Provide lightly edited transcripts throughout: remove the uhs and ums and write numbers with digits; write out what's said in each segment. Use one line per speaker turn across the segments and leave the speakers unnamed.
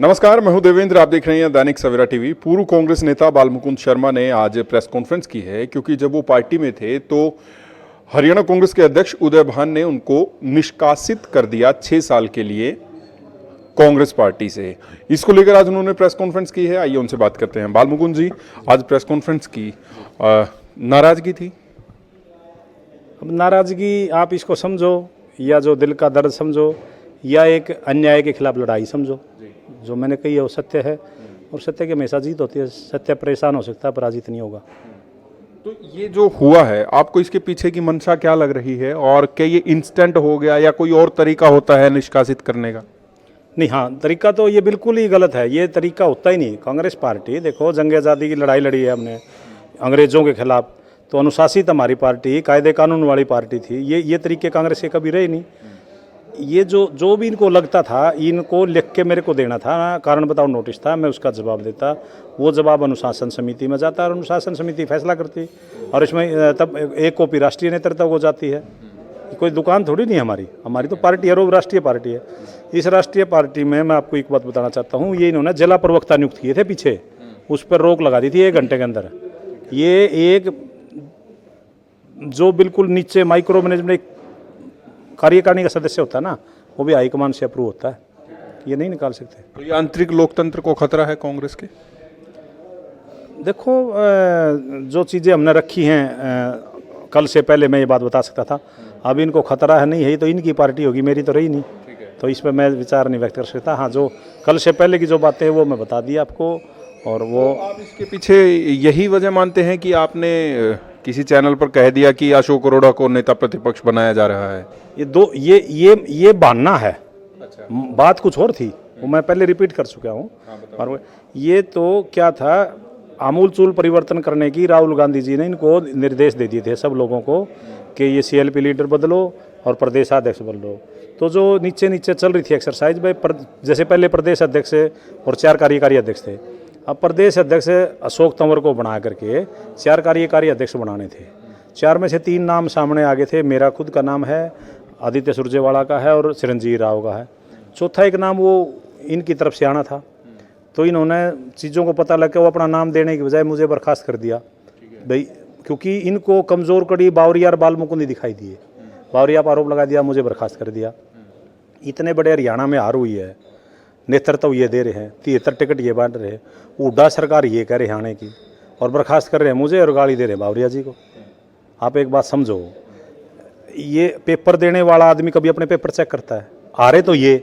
नमस्कार, मैं हूं देवेंद्र। आप देख रहे हैं दैनिक सवेरा टीवी। पूर्व कांग्रेस नेता बालमुकुंद शर्मा ने आज प्रेस कॉन्फ्रेंस की है, क्योंकि जब वो पार्टी में थे तो हरियाणा कांग्रेस के अध्यक्ष उदय भान ने उनको निष्कासित कर दिया 6 साल के लिए कांग्रेस पार्टी से। इसको लेकर आज उन्होंने प्रेस कॉन्फ्रेंस की है। आइए उनसे बात करते हैं। बालमुकुंद जी, आज प्रेस कॉन्फ्रेंस की, नाराजगी थी?
अब नाराजगी आप इसको समझो या जो दिल का दर्द समझो या एक अन्याय के खिलाफ लड़ाई समझो। जो मैंने कही है वो सत्य है और सत्य की हमेशा जीत होती है। सत्य परेशान हो सकता है, पराजित नहीं होगा।
तो ये जो हुआ है, आपको इसके पीछे की मंशा क्या लग रही है, और क्या ये इंस्टेंट हो गया या कोई और तरीका होता है निष्कासित करने का?
नहीं, हाँ, तरीका तो ये बिल्कुल ही गलत है। ये तरीका होता ही नहीं। कांग्रेस पार्टी देखो, जंग आज़ादी की लड़ाई लड़ी है हमने अंग्रेज़ों के खिलाफ, तो अनुशासित हमारी पार्टी, कायदे कानून वाली पार्टी थी। ये तरीके कांग्रेस के कभी रहे नहीं। ये जो भी इनको लगता था, इनको लिख के मेरे को देना था, कारण बताओ नोटिस था, मैं उसका जवाब देता। वो जवाब अनुशासन समिति में जाता और अनुशासन समिति फैसला करती, और इसमें तब एक कॉपी राष्ट्रीय नेतृत्व को जाती है। कोई दुकान थोड़ी नहीं हमारी तो पार्टी है, वो राष्ट्रीय पार्टी है। इस राष्ट्रीय पार्टी में मैं आपको एक बात बताना चाहता हूँ, ये इन्होंने जिला प्रवक्ता नियुक्त किए थे पीछे, उस पर रोक लगा दी थी 1 घंटे के अंदर। ये एक जो बिल्कुल नीचे माइक्रो मैनेजमेंट कार्यकारिणी का सदस्य होता है ना, वो भी हाईकमान से अप्रूव होता है, ये नहीं निकाल सकते।
तो ये आंतरिक लोकतंत्र को खतरा है कांग्रेस के?
देखो, जो चीज़ें हमने रखी हैं, कल से पहले मैं ये बात बता सकता था। अब इनको खतरा है नहीं है, तो इनकी पार्टी होगी, मेरी तो रही नहीं, तो इस पर मैं विचार नहीं व्यक्त कर सकता। हाँ, जो कल से पहले की जो बातें हैं वो मैं बता दी आपको। और वो
तो आप इसके पीछे यही वजह मानते हैं कि आपने किसी चैनल पर कह दिया कि अशोक अरोड़ा को नेता प्रतिपक्ष बनाया जा रहा है?
ये बहाना है। अच्छा। बात कुछ और थी, वो मैं पहले रिपीट कर चुका हूँ। और ये तो क्या था, आमूलचूल परिवर्तन करने की राहुल गांधी जी ने इनको निर्देश दे दिए थे सब लोगों को कि ये CLP लीडर बदलो और प्रदेशाध्यक्ष बदलो। तो जो नीचे नीचे चल रही थी एक्सरसाइज भाई, जैसे पहले प्रदेश अध्यक्ष और 4 कार्यकारी अध्यक्ष थे, अब प्रदेश अध्यक्ष अशोक तंवर को बना करके 4 कार्यकारी अध्यक्ष बनाने थे। 4 में से 3 नाम सामने आगे थे। मेरा खुद का नाम है, आदित्य सुरजेवाला का है और चिरंजीवी राव का है। चौथा एक नाम वो इनकी तरफ से आना था, तो इन्होंने चीज़ों को पता लग के वो अपना नाम देने की बजाय मुझे बर्खास्त कर दिया भाई, क्योंकि इनको कमज़ोर कड़ी बावरिया और बालमुकुंद दिखाई दिए। बावरिया पर आरोप लगा दिया, मुझे बर्खास्त कर दिया। इतने बड़े हरियाणा में हार हुई है, नेतृत्व ये दे रहे हैं, 73 टिकट ये बांट रहे हैं, हुड्डा सरकार ये कह रहे हैं आने की, और बर्खास्त कर रहे हैं मुझे और गाली दे रहे हैं बावरिया जी को। आप एक बात समझो, ये पेपर देने वाला आदमी कभी अपने पेपर चेक करता है? हारे तो ये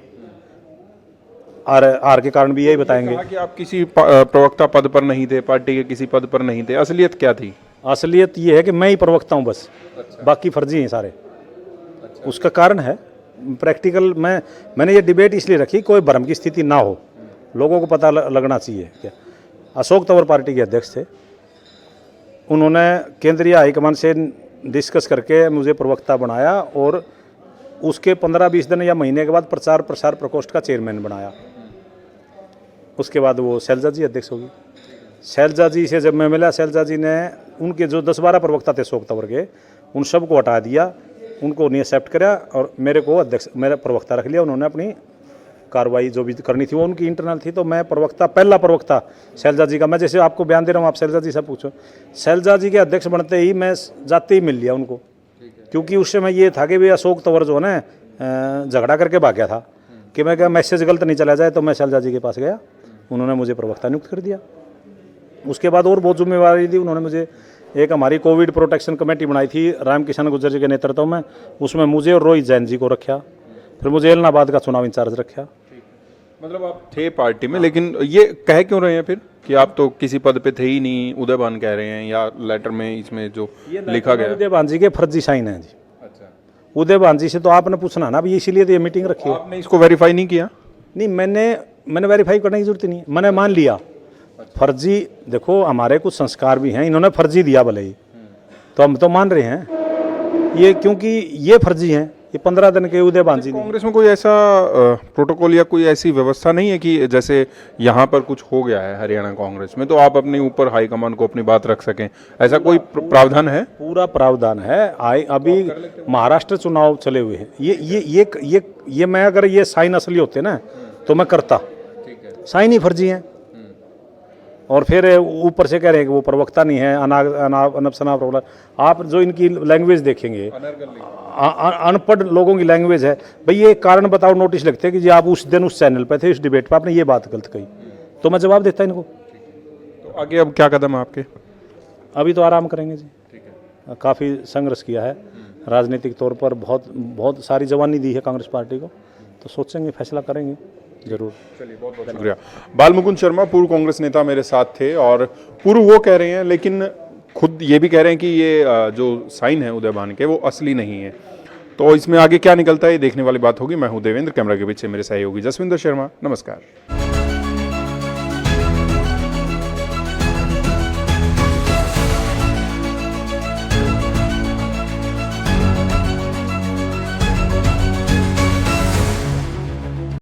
आर के कारण भी यही बताएंगे
कि आप किसी प्रवक्ता पद पर नहीं थे, पार्टी के किसी पद पर नहीं थे। असलियत क्या थी?
असलियत ये है कि मैं ही प्रवक्ता हूँ बस। अच्छा। बाकी फर्जी हैं सारे। अच्छा। उसका कारण है प्रैक्टिकल। मैंने ये डिबेट इसलिए रखी, कोई भ्रम की स्थिति ना हो, लोगों को पता लगना चाहिए। क्या अशोक तंवर पार्टी के अध्यक्ष थे, उन्होंने केंद्रीय हाईकमान से डिस्कस करके मुझे प्रवक्ता बनाया और उसके 15-20 दिन या महीने के बाद प्रचार प्रसार प्रकोष्ठ का चेयरमैन बनाया। उसके बाद वो शैलजा जी अध्यक्ष होगी। शैलजा जी से जब मैं मिला, शैलजा जी ने उनके जो 10-12 प्रवक्ता थे अशोक तंवर के, उन सबको हटा दिया, उनको नहीं एक्सेप्ट करा और मेरे को अध्यक्ष, मेरा प्रवक्ता रख लिया। उन्होंने अपनी कार्रवाई जो भी करनी थी वो उनकी इंटरनल थी, तो मैं प्रवक्ता, पहला प्रवक्ता शैलजा जी का। मैं जैसे आपको बयान दे रहा हूँ, आप शैलजा जी से पूछो। शैलजा जी के अध्यक्ष बनते ही मैं जाते ही मिल लिया उनको, क्योंकि उस समय ये था कि भाई अशोक तंवर जो है ना झगड़ा करके भाग गया था कि मैं क्या मैसेज गलत नहीं चला जाए, तो मैं शैलजा जी के पास गया, उन्होंने मुझे प्रवक्ता नियुक्त कर दिया। उसके बाद और बहुत जिम्मेवारी दी उन्होंने मुझे। एक हमारी कोविड प्रोटेक्शन कमेटी बनाई थी रामकिशन गुर्जर जी के नेतृत्व में, उसमें मुझे और रोहित जैन जी को रखा। फिर मुझे इलाहाबाद का चुनाव इंचार्ज रखा।
मतलब आप थे पार्टी में, लेकिन ये कह क्यों रहे हैं फिर कि आप तो किसी पद पे थे ही नहीं? उदय भान कह रहे हैं, या लेटर में इसमें जो लिखा गया
उदय भान जी के फर्जी साइन है जी।
अच्छा।
उदय भान जी से तो आपने पूछना ना, इसीलिए तो ये मीटिंग रखी है।
आपने इसको वेरीफाई नहीं किया?
नहीं, मैंने वेरीफाई करने की जरूरत ही नहीं, मैंने मान लिया। फर्जी, देखो हमारे कुछ संस्कार भी हैं, इन्होंने फर्जी दिया भले ही, तो हम तो मान रहे हैं ये, क्योंकि ये फर्जी हैं। ये 15 दिन के उदय भान जी।
कांग्रेस में कोई ऐसा प्रोटोकॉल या कोई ऐसी व्यवस्था नहीं है कि जैसे यहाँ पर कुछ हो गया है हरियाणा कांग्रेस में, तो आप अपने ऊपर हाईकमान को अपनी बात रख सकें, ऐसा कोई प्रावधान है?
पूरा प्रावधान है। अभी महाराष्ट्र चुनाव चले हुए हैं, ये मैं अगर ये साइन असली होते ना तो मैं करता, साइन ही फर्जी हैं। और फिर ऊपर से कह रहे हैं कि वो प्रवक्ता नहीं है, अनब शनाब प्रवक्ता। आप जो इनकी लैंग्वेज देखेंगे, अनपढ़ लोगों की लैंग्वेज है। भाई ये कारण बताओ, नोटिस लिखते हैं कि जी आप उस दिन उस चैनल पे थे, इस डिबेट पे आपने ये बात गलत कही, तो मैं जवाब देता इनको।
तो आगे अब क्या कदम है आपके?
अभी तो आराम करेंगे जी, काफ़ी संघर्ष किया है राजनीतिक तौर पर, बहुत सारी जवानी दी है कांग्रेस पार्टी को, तो सोचेंगे, फैसला करेंगे जरूर।
चलिए, बहुत बहुत शुक्रिया। बालमुकुंद शर्मा पूर्व कांग्रेस नेता मेरे साथ थे, और पूर्व वो कह रहे हैं, लेकिन खुद ये भी कह रहे हैं कि ये जो साइन है उदयभान के, वो असली नहीं है। तो इसमें आगे क्या निकलता है, ये देखने वाली बात होगी। मैं हूं देवेंद्र, कैमरा के पीछे मेरे सहयोगी जसविंदर शर्मा। नमस्कार।